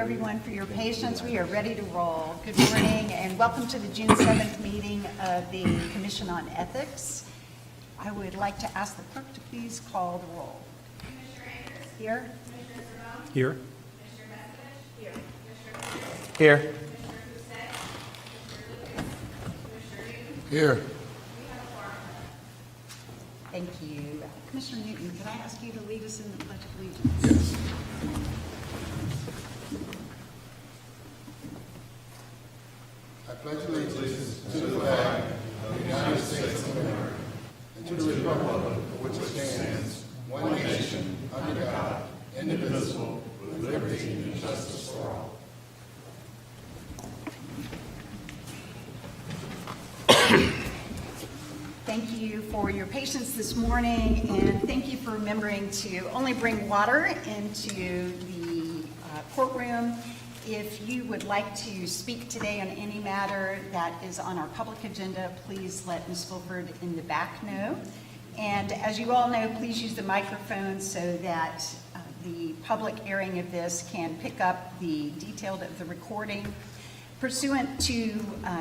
everyone for your patience. We are ready to roll. Good morning and welcome to the June 7th meeting of the Commission on Ethics. I would like to ask the clerk to please call the roll. Commissioner Akers? Here. Commissioner Serrano? Here. Commissioner Messerich? Here. Commissioner Lewis? Here. Commissioner Kuset? Commissioner Lucas? Commissioner Newton? Here. We have a quorum. Thank you. Commissioner Newton, can I ask you to lead us in the Pledge of Allegiance? Yes. I pledge allegiance to the flag of the United States of America and to the republic for which it stands, one nation, under God, indivisible, with liberty and justice for all. Thank you for your patience this morning, and thank you for remembering to only bring water into the courtroom. If you would like to speak today on any matter that is on our public agenda, please let Ms. Fulford in the back know. And as you all know, please use the microphone so that the public airing of this can pick up the detail of the recording. Pursuant to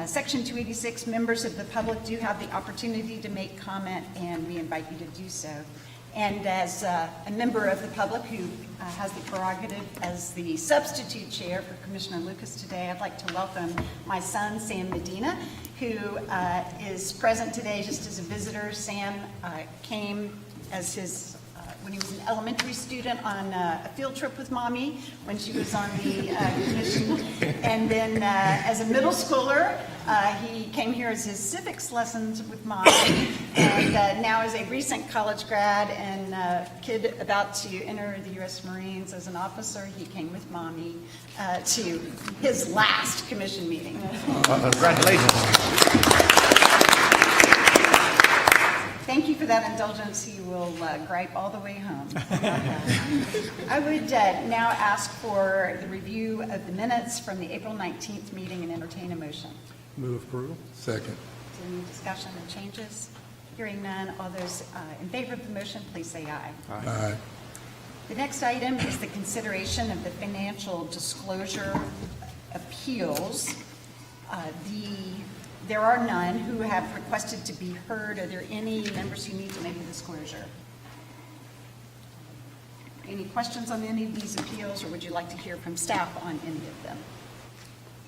Section 286, members of the public do have the opportunity to make comment, and we invite you to do so. And as a member of the public who has the prerogative as the substitute chair for Commissioner Lucas today, I'd like to welcome my son, Sam Medina, who is present today just as a visitor. Sam came as his when he was an elementary student on a field trip with Mommy when she was on the commission. And then as a middle schooler, he came here as his civics lessons with Mommy. And now as a recent college grad and kid about to enter the U.S. Marines as an officer, he came with Mommy to his last commission meeting. Congratulations. Thank you for that indulgence. He will gripe all the way home. I would now ask for the review of the minutes from the April 19th meeting and entertain a motion. Move approval. Second. Is there any discussion and changes? Hearing none, all those in favor of the motion, please say aye. Aye. The next item is the consideration of the financial disclosure appeals. There are none who have requested to be heard. Are there any members who need to make a disclosure? Any questions on any of these appeals, or would you like to hear from staff on any of them?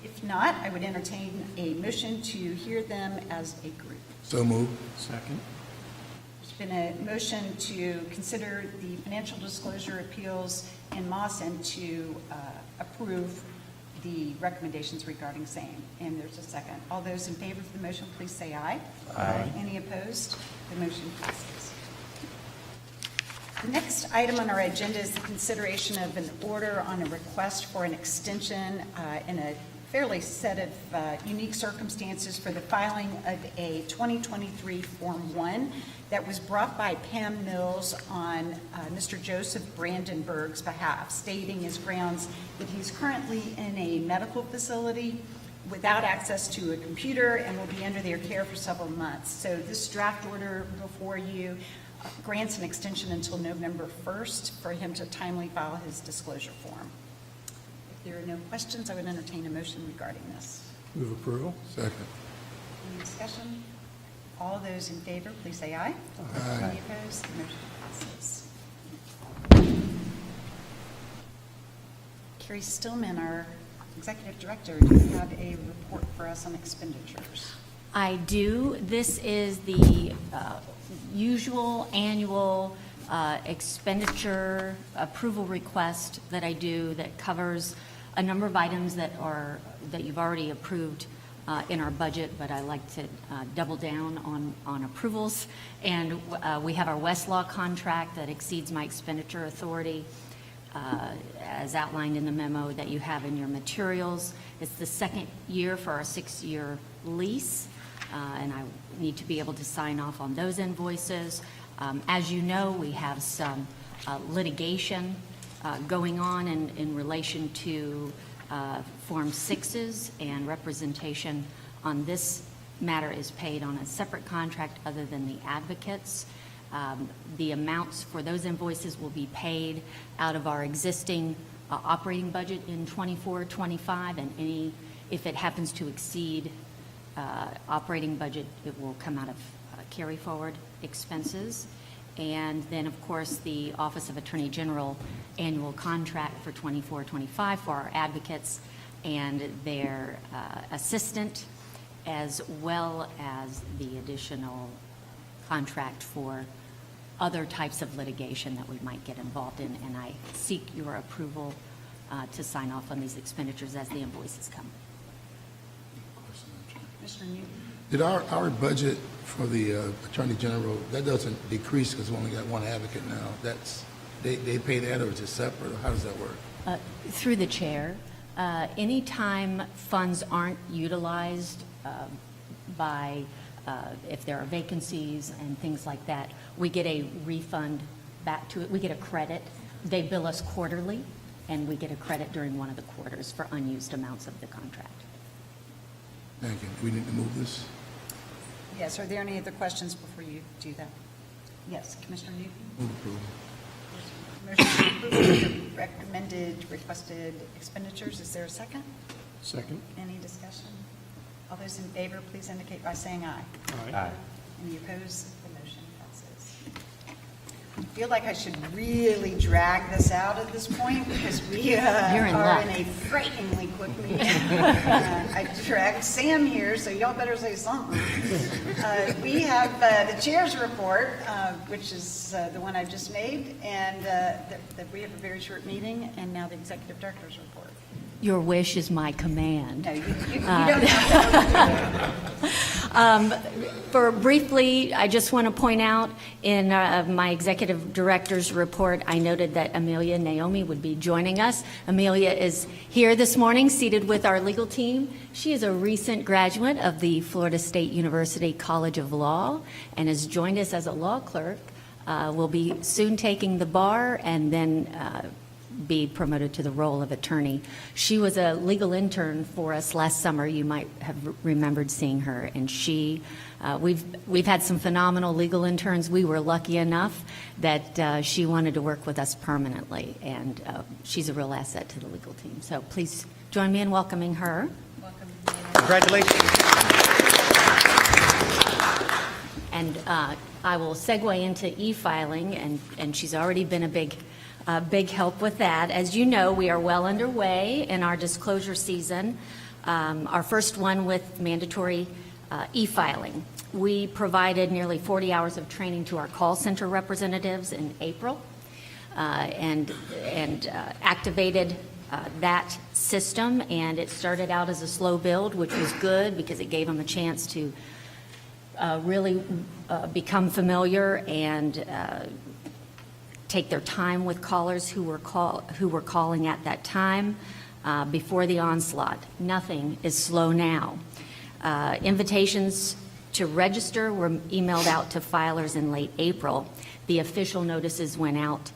If not, I would entertain a motion to hear them as a group. So moved. Second. There's been a motion to consider the financial disclosure appeals in Moss and to approve the recommendations regarding same. And there's a second. All those in favor of the motion, please say aye. Aye. Any opposed? The motion passes. The next item on our agenda is the consideration of an order on a request for an extension in a fairly set of unique circumstances for the filing of a 2023 Form 1 that was brought by Pam Mills on Mr. Joseph Brandenburg's behalf, stating as grounds that he's currently in a medical facility without access to a computer and will be under their care for several months. So this draft order before you grants an extension until November 1st for him to timely file his disclosure form. If there are no questions, I would entertain a motion regarding this. Move approval. Second. Any discussion? All those in favor, please say aye. Aye. Any opposed? The motion passes. Carrie Stillman, our Executive Director, do you have a report for us on expenditures? I do. This is the usual annual expenditure approval request that I do that covers a number of items that you've already approved in our budget, but I like to double down on approvals. And we have our Westlaw contract that exceeds my expenditure authority, as outlined in the memo that you have in your materials. It's the second year for our 6-year lease, and I need to be able to sign off on those invoices. As you know, we have some litigation going on in relation to Form 6s, and representation on this matter is paid on a separate contract other than the advocates. The amounts for those invoices will be paid out of our existing operating budget in 24-25, and if it happens to exceed operating budget, it will come out of carry forward expenses. And then, of course, the Office of Attorney General annual contract for 24-25 for our advocates and their assistant, as well as the additional contract for other types of litigation that we might get involved in. And I seek your approval to sign off on these expenditures as the invoices come. Commissioner Newton? Did our budget for the Attorney General, that doesn't decrease because we only got one advocate now? They pay that, or is it separate, or how does that work? Through the chair, anytime funds aren't utilized by, if there are vacancies and things like that, we get a refund back to it. We get a credit. They bill us quarterly, and we get a credit during one of the quarters for unused amounts of the contract. Thank you. Do we need to move this? Yes, are there any other questions before you do that? Yes, Commissioner Newton? Move approval. Motion to approve the recommended requested expenditures. Is there a second? Second. Any discussion? All those in favor, please indicate by saying aye. Aye. Any opposed? The motion passes. I feel like I should really drag this out at this point because we in are luck. in a frighteningly quick meeting. I dragged Sam here, so y'all better say something. We have the chair's report, which is the one I just made, and that we have a very short meeting, and now the executive director's report. Your wish is my command. No, you don't have to. For briefly, I just want to point out in my executive director's report, I noted that Amelia Naomi would be joining us. Amelia is here this morning, seated with our legal team. She is a recent graduate of the Florida State University College of Law and has joined us as a law clerk. Will be soon taking the bar and then be promoted to the role of attorney. She was a legal intern for us last summer. You might have remembered seeing her. And she, we've had some phenomenal legal interns. We were lucky enough that she wanted to work with us permanently, and she's a real asset to the legal team. So please join me in welcoming her. Welcome. Congratulations. And I will segue into e-filing, and she's already been a big help with that. As you know, we are well underway in our disclosure season, our first one with mandatory e-filing. We provided nearly 40 hours of training to our call center representatives in April and activated that system, and it started out as a slow build, which was good because it gave them a chance to really become familiar and take their time with callers who were calling at that time before the onslaught. Nothing is slow now. Invitations to register were emailed out to filers in late April. The official notices went out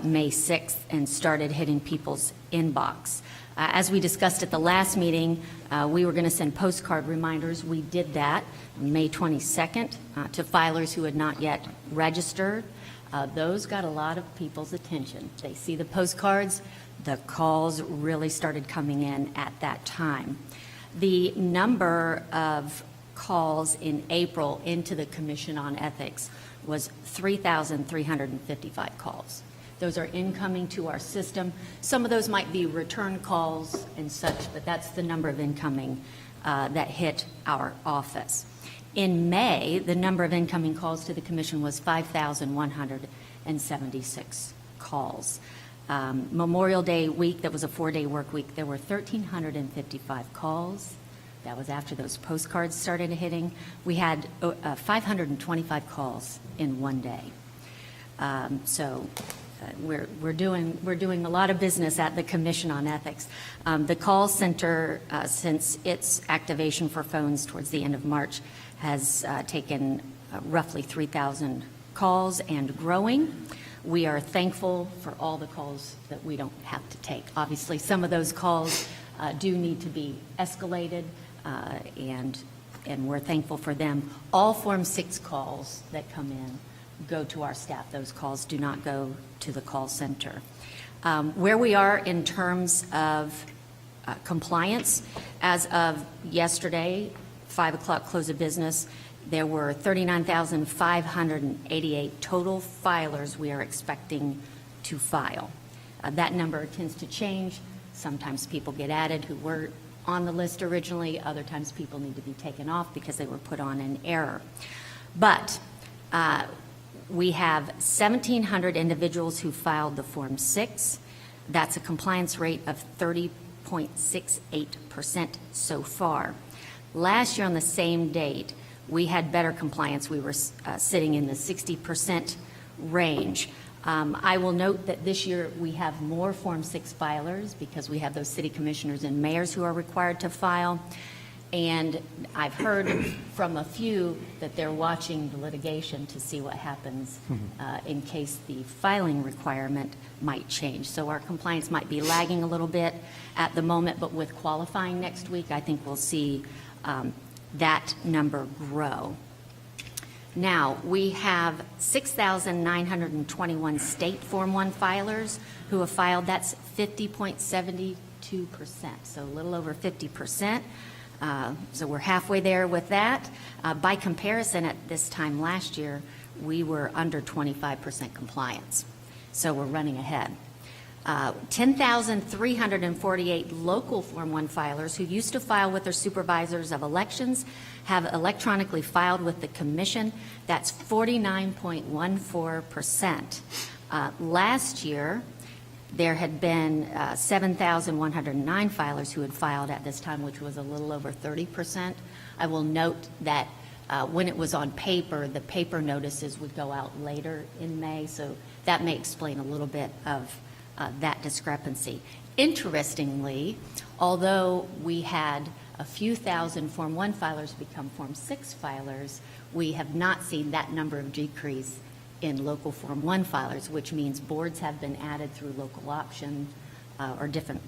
May 6th and started hitting people's inbox. As we discussed at the last meeting, we were going to send postcard reminders. We did that May 22nd to filers who had not yet registered. Those got a lot of people's attention. They see the postcards. The calls really started coming in at that time. The number of calls in April into the Commission on Ethics was 3,355 calls. Those are incoming to our system. Some of those might be return calls and such, but that's the number of incoming that hit our office. In May, the number of incoming calls to the Commission was 5,176 calls. Memorial Day week, that was a 4-day work week, there were 1,355 calls. That was after those postcards started hitting. We had 525 calls in one day. We're doing a lot of business at the Commission on Ethics. The call center, since its activation for phones towards the end of March, has taken roughly 3,000 calls and growing. We are thankful for all the calls that we don't have to take. Obviously, some of those calls do need to be escalated, and we're thankful for them. All Form 6 calls that come in go to our staff. Those calls do not go to the call center. Where we are in terms of compliance, as of yesterday, 5 o'clock close of business, there were 39,588 total filers we are expecting to file. That number tends to change. Sometimes people get added who were on the list originally. Other times people need to be taken off because they were put on in error. But we have 1,700 individuals who filed the Form 6. That's a compliance rate of 30.68% so far. Last year on the same date, we had better compliance. We were sitting in the 60% range. I will note that this year we have more Form 6 filers because we have those city commissioners and mayors who are required to file. And I've heard from a few that they're watching the litigation to see what happens in case the filing requirement might change. So our compliance might be lagging a little bit at the moment, but with qualifying next week, I think we'll see that number grow. Now, we have 6,921 state Form 1 filers who have filed. That's 50.72%, so a little over 50%. So we're halfway there with that. By comparison, at this time last year, we were under 25% compliance. So we're running ahead. 10,348 local Form 1 filers who used to file with their supervisors of elections have electronically filed with the commission. That's 49.14%. Last year, there had been 7,109 filers who had filed at this time, which was a little over 30%. I will note that when it was on paper, the paper notices would go out later in May, so that may explain a little bit of that discrepancy. Interestingly, although we had a few thousand Form 1 filers become Form 6 filers, we have not seen that number of decrease in local Form 1 filers, which means boards have been added through local option or different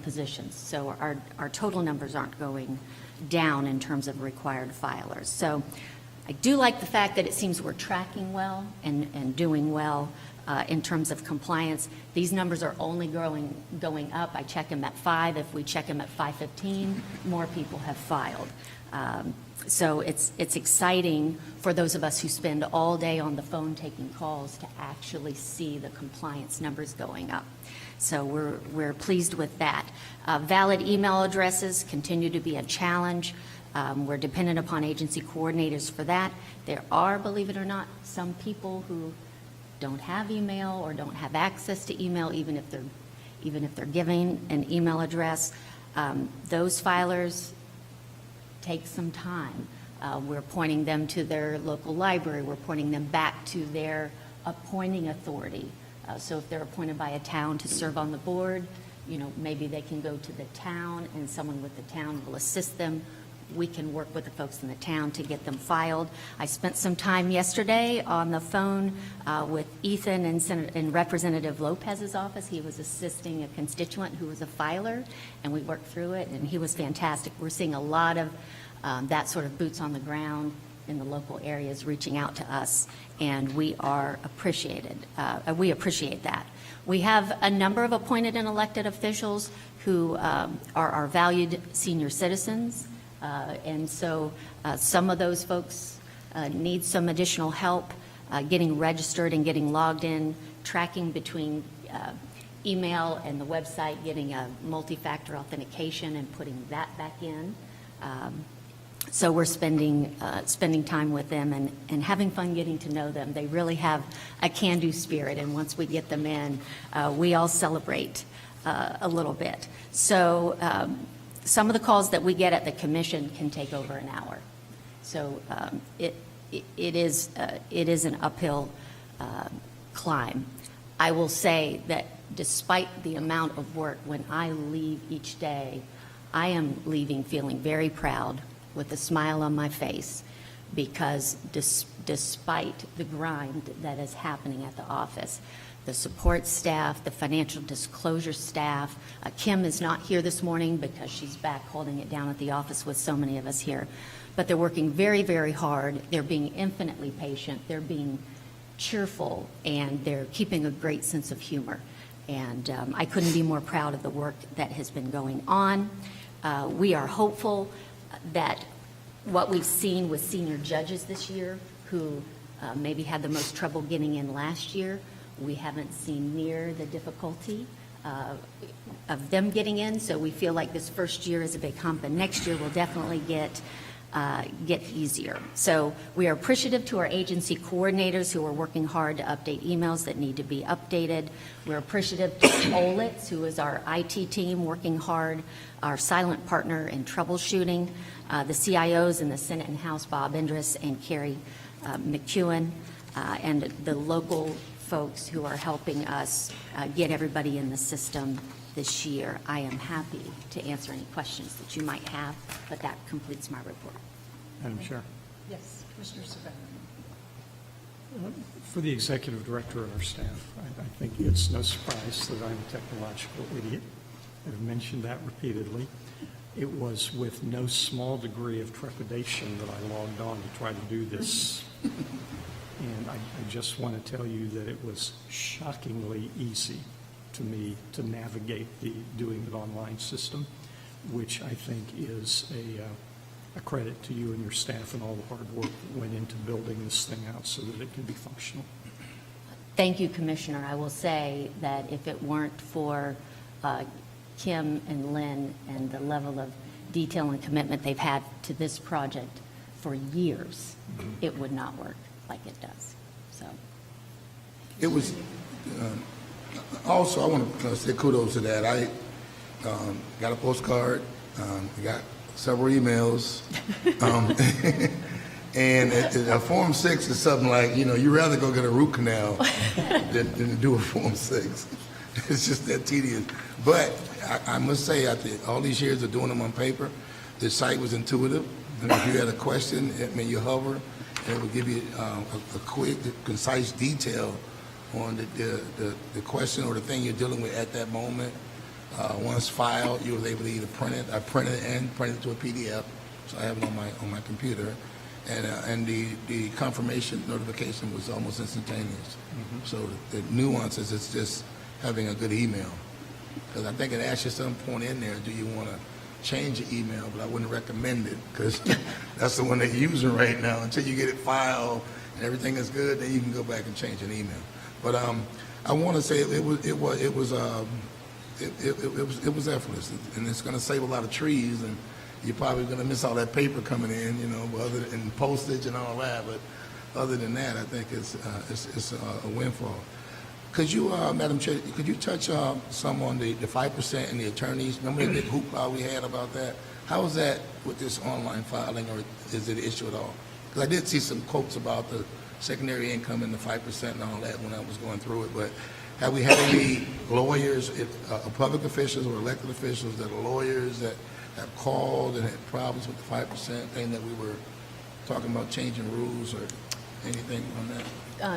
positions. So our total numbers aren't going down in terms of required filers. So I do like the fact that it seems we're tracking well and doing well in terms of compliance. These numbers are only going up. I check them at 5. If we check them at 5:15, more people have filed. So it's exciting for those of us who spend all day on the phone taking calls to actually see the compliance numbers going up. So we're pleased with that. Valid email addresses continue to be a challenge. We're dependent upon agency coordinators for that. There are, believe it or not, some people who don't have email or don't have access to email, even if they're giving an email address. Those filers take some time. We're pointing them to their local library. We're pointing them back to their appointing authority. So if they're appointed by a town to serve on the board, maybe they can go to the town and someone with the town will assist them. We can work with the folks in the town to get them filed. I spent some time yesterday on the phone with Ethan in Representative Lopez's office. He was assisting a constituent who was a filer, and we worked through it, and he was fantastic. We're seeing a lot of that sort of boots on the ground in the local areas reaching out to us, and we appreciate that. We have a number of appointed and elected officials who are our valued senior citizens. And so some of those folks need some additional help getting registered and getting logged in, tracking between email and the website, getting a multi-factor authentication and putting that back in. So we're spending time with them and having fun getting to know them. They really have a can-do spirit, and once we get them in, we all celebrate a little bit. So some of the calls that we get at the commission can take over an hour. So it is an uphill climb. I will say that despite the amount of work, when I leave each day, I am leaving feeling very proud with a smile on my face, because despite the grind that is happening at the office, the support staff, the financial disclosure staff. Kim is not here this morning because she's back holding it down at the office with so many of us here. But they're working very, very hard. They're being infinitely patient. They're being cheerful, and they're keeping a great sense of humor. And I couldn't be more proud of the work that has been going on. We are hopeful that what we've seen with senior judges this year, who maybe had the most trouble getting in last year, we haven't seen near the difficulty of them getting in. So we feel like this first year is a big hump, and next year will definitely get easier. So we are appreciative to our agency coordinators who are working hard to update emails that need to be updated. We're appreciative to Olitz, who is our IT team working hard, our silent partner in troubleshooting, the CIOs in the Senate and House, Bob Indris and Carrie McEwen, and the local folks who are helping us get everybody in the system this year. I am happy to answer any questions that you might have, but that completes my report. Madam Chair. Yes, Commissioner Severo. For the executive director and our staff, I think it's no surprise that I'm a technological idiot. I've mentioned that repeatedly. It was with no small degree of trepidation that I logged on to try to do this. And I just want to tell you that it was shockingly easy to me to navigate the doing it online system, which I think is a credit to you and your staff and all the hard work that went into building this thing out so that it can be functional. Thank you, Commissioner. I will say that if it weren't for Kim and Lynn and the level of detail and commitment they've had to this project for years, it would not work like it does. So, It was, also, I want to say kudos to that. I got a postcard, got several emails, and Form 6 is something like, you'd rather go get a root canal than do a Form 6. It's just that tedious. But I must say, after all these years of doing them on paper, the site was intuitive. And if you had a question, you hover, and it would give you a quick, concise detail on the question or the thing you're dealing with at that moment. Once filed, you were able to either print it. I printed it and print it to a PDF, so I have it on my computer. And the confirmation notification was almost instantaneous. So the nuances is just having a good email. Because I think it asks you at some point in there, do you want to change your email? But I wouldn't recommend it, because that's the one they're using right now. Until you get it filed and everything is good, then you can go back and change an email. But I want to say it was effortless, and it's going to save a lot of trees, and you're probably going to miss all that paper coming in, and postage and all that. But other than that, I think it's a windfall. Could you, Madam Chair, could you touch some on the 5% and the attorneys? Remember the big hoopla we had about that? How is that with this online filing, or is it an issue at all? Because I did see some quotes about the secondary income and the 5% and all that when I was going through it. But have we had any lawyers, public officials or elected officials that are lawyers that have called and had problems with the 5% thing that we were talking about changing rules or anything on that?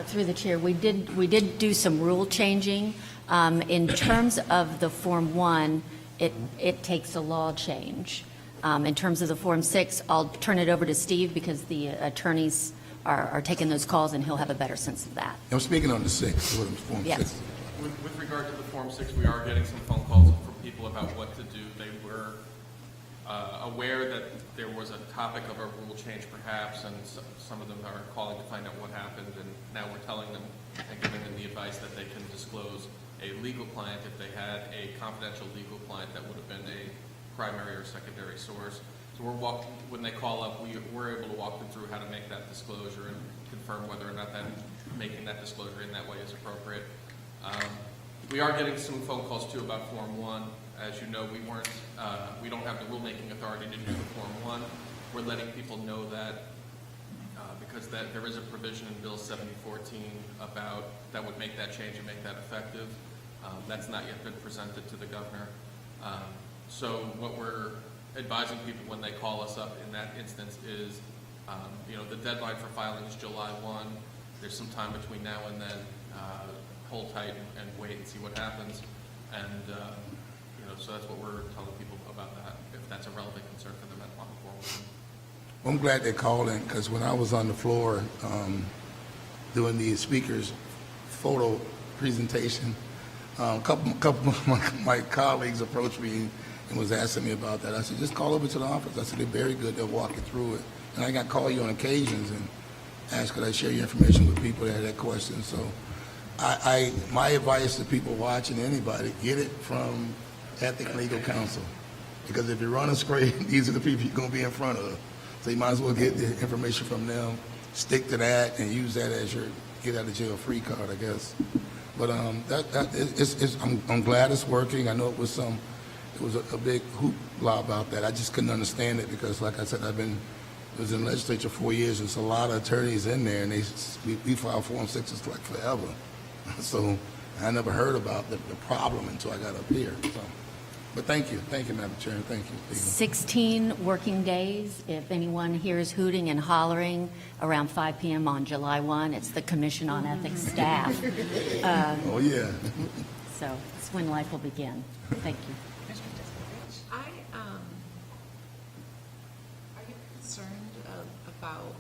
through the chair, we did do some rule changing. In terms of the Form 1, it takes a law change. In terms of the Form 6, I'll turn it over to Steve, because the attorneys are taking those calls, and he'll have a better sense of that. I'm speaking on the 6, Form 6. Yes. With regard to the Form 6, we are getting some phone calls from people about what to do. They were aware that there was a topic of a rule change perhaps, and some of them are calling to find out what happened, and now we're telling them and giving them the advice that they can disclose a legal client if they had a confidential legal client that would have been a primary or secondary source. So when they call up, we're able to walk them through how to make that disclosure and confirm whether or not making that disclosure in that way is appropriate. We are getting some phone calls too about Form 1. As you know, we don't have the rulemaking authority to do the Form 1. We're letting people know that because there is a provision in Bill 7014 that would make that change and make that effective. That's not yet been presented to the governor. So what we're advising people when they call us up in that instance is, the deadline for filing is July 1. There's some time between now and then. Hold tight and wait and see what happens. And, so that's what we're telling people about that, if that's a relevant concern for them on the Form 1. I'm glad they called in, because when I was on the floor, doing the speaker's photo presentation. A couple of my colleagues approached me and was asking me about that. I said, just call over to the office. I said, they're very good. They'll walk you through it. And I got to call you on occasions and ask, could I share your information with people that had questions? So my advice to people watching, anybody, get it from Ethic and Legal Counsel. Because if you're running straight, these are the people you're going to be in front of. So you might as well get the information from them, stick to that, and use that as your get out of jail free card, I guess. But I'm glad it's working. I know it was a big hoopla about that. I just couldn't understand it because, like I said, was in the legislature 4 years. There's a lot of attorneys in there, and we filed Form 6s like forever. So I never heard about the problem until I got up here. So, but thank you, Madam Chair, and thank you, Stephen. 16 working days. If anyone hears hooting and hollering around 5 p.m. on July 1, it's the Commission on Ethics staff. Oh, yeah. So it's when life will begin. Thank you. Are you concerned about,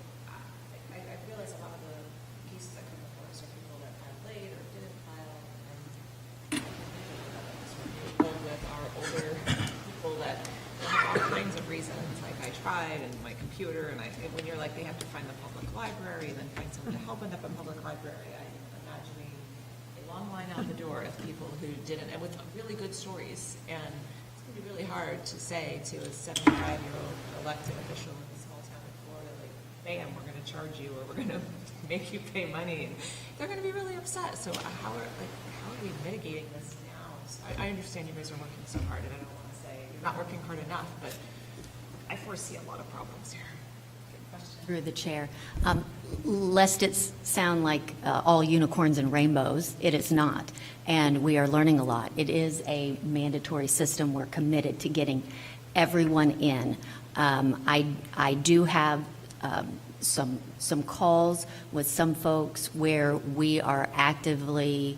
I realize a lot of the cases that come before us are people that filed late or didn't file, and people with our older people that have all kinds of reasons, like I tried and my computer, and when you're like, they have to find the public library, then find someone to help in the public library, I'm imagining a long line out the door of people who didn't, and with really good stories, and it's going to be really hard to say to a 75-year-old elected official in a small town in Florida, like, bam, we're going to charge you, or we're going to make you pay money. And they're going to be really upset. So how are we mitigating this now? So I understand you guys are working so hard, and I don't want to say you're not working hard enough, but I foresee a lot of problems here. Good question. Through the chair. Lest it sound like all unicorns and rainbows, it is not. And we are learning a lot. It is a mandatory system. We're committed to getting everyone in. I do have some calls with some folks where we are actively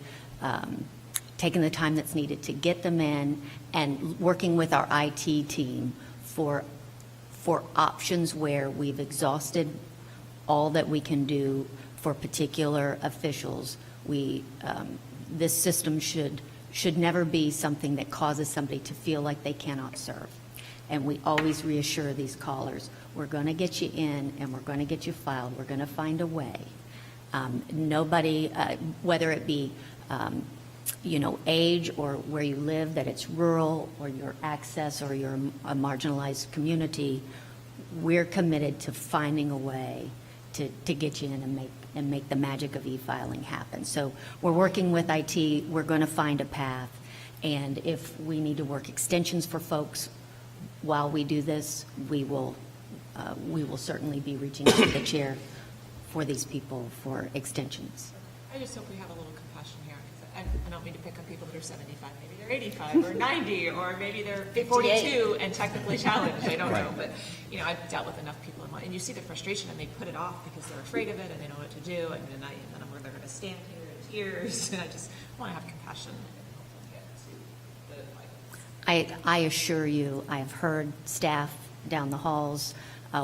taking the time that's needed to get them in and working with our IT team for options where we've exhausted all that we can do for particular officials. This system should never be something that causes somebody to feel like they cannot serve. And we always reassure these callers, we're going to get you in and we're going to get you filed. We're going to find a way. Nobody, whether it be age or where you live, that it's rural or your access or you're a marginalized community, we're committed to finding a way to get you in and make the magic of e-filing happen. So we're working with IT. We're going to find a path. And if we need to work extensions for folks while we do this, we will certainly be reaching out to the chair for these people for extensions. I just hope we have a little compassion here. 'Cause I don't mean to pick on people that are 75. Maybe they're 85 or 90, or maybe they're 42 and technically challenged. I don't know. But, I've dealt with enough people and you see the frustration, and they put it off because they're afraid of it and they know what to do. And then they're going to stand here in tears. And I just want to have compassion and help them get to the life. I assure you, I have heard staff down the halls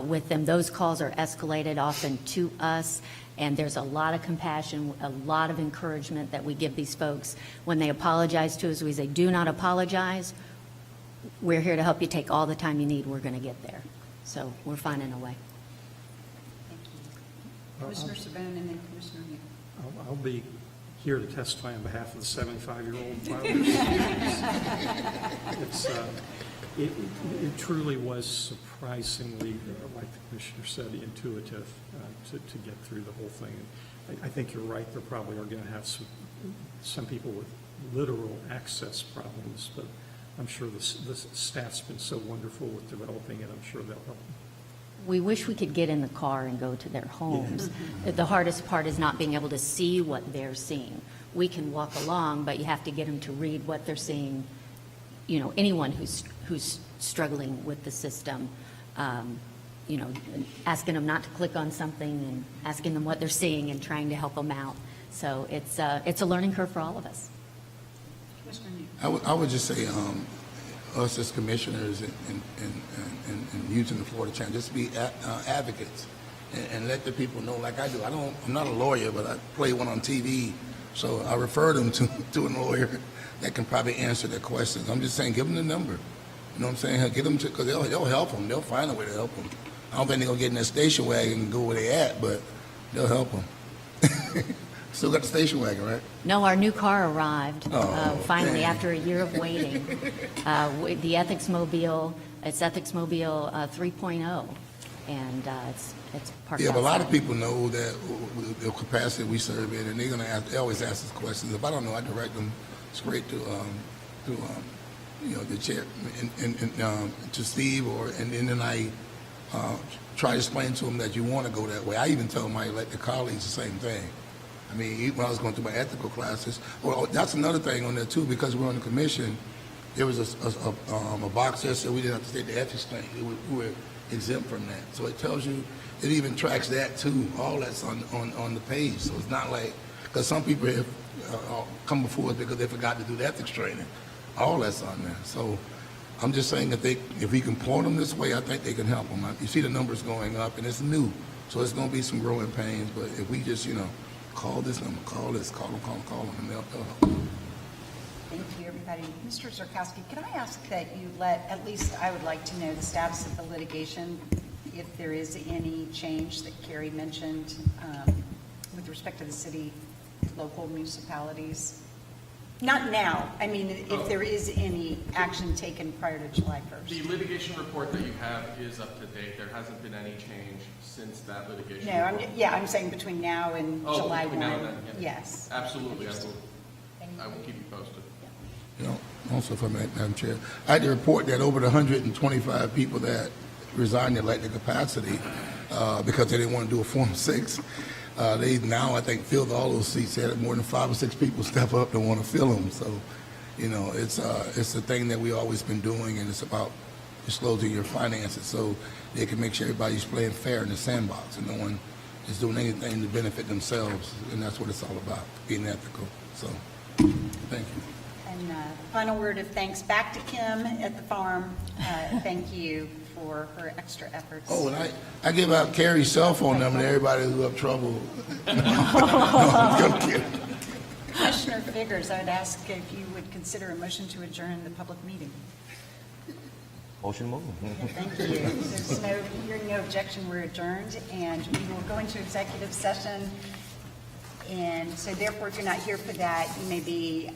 with them. Those calls are escalated often to us, and there's a lot of compassion, a lot of encouragement that we give these folks. When they apologize to us, we say, do not apologize. We're here to help you take all the time you need. We're going to get there. So we're finding a way. Thank you. Commissioner Sabone and then Commissioner Neal. I'll be here to testify on behalf of the 75-year-old filers. It truly was surprisingly, like the Commissioner said, intuitive to get through the whole thing. And I think you're right, there probably are going to have some people with literal access problems, but I'm sure the staff's been so wonderful with developing it, I'm sure they'll help. We wish we could get in the car and go to their homes. The hardest part is not being able to see what they're seeing. We can walk along, but you have to get them to read what they're seeing. Anyone who's struggling with the system, asking them not to click on something and asking them what they're seeing and trying to help them out. So it's a learning curve for all of us. Commissioner Neal. I would just say, us as commissioners and using the Florida Channel, just be advocates and let the people know like I do. I'm not a lawyer, but I play one on TV, so I refer them to a lawyer that can probably answer their questions. I'm just saying, give them the number. You know what I'm saying? Get them to, because they'll help them. They'll find a way to help them. I don't think they're going to get in their station wagon and go where they at, but they'll help them. Still got the station wagon, right? No, our new car arrived, Oh, finally, dang. after a year of waiting. The Ethics Mobile, it's Ethics Mobile 3.0, and it's parked Yeah, but a lot of outside. people know that the capacity we serve in, and they're going to ask, they always ask us questions. If I don't know, I direct them straight to the chair, and to Steve, and then I try to explain to them that you want to go that way. I even tell my elected colleagues the same thing. I mean, even when I was going through my ethical classes, well, that's another thing on there too, because we're on the commission, there was a box there said we didn't have to state the ethics thing. We were exempt from that. So it tells you, it even tracks that too. All that's on the page. So it's not like, because some people have come before us because they forgot to do the ethics training. All that's on there. So I'm just saying that if we can point them this way, I think they can help them. You see the numbers going up, and it's new. So it's going to be some growing pains. But if we just, call this number, call them, and they'll help. Thank you, everybody. Mr. Zerkowski, can I ask that you at least I would like to know the status of the litigation, if there is any change that Carrie mentioned with respect to the city, local municipalities? Not now. I mean, if there is any action taken prior to July 1st. The litigation report that you have is up to date. There hasn't been any change since that litigation. No, report. I'm saying between now and Oh, July between 1. now and then, yeah. Yes. Absolutely, I will keep you posted. Also, if I may, Madam Chair, I had to report that over the 125 people that resigned their elected capacity because they didn't want to do a Form 6, they now, I think, filled all those seats. They had more than 5 or 6 people step up and want to fill them. So, it's a thing that we've always been doing, and it's about disclosing your finances so they can make sure everybody's playing fair in the sandbox and no one is doing anything to benefit themselves, and that's what it's all about, being ethical. So, thank you. And final word of thanks back to Kim at the farm. Thank you for her extra efforts. Oh, and I give out Carrie's cell phone number to everybody who have trouble. I'm kidding. Commissioner Figurs, I'd ask if you would consider a motion to adjourn the public meeting. Motion move. Thank you. Hearing no objection, we're adjourned, and we will go into executive session. And so therefore, if you're not here for that, you may be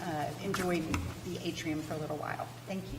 enjoying the atrium for a little while. Thank you.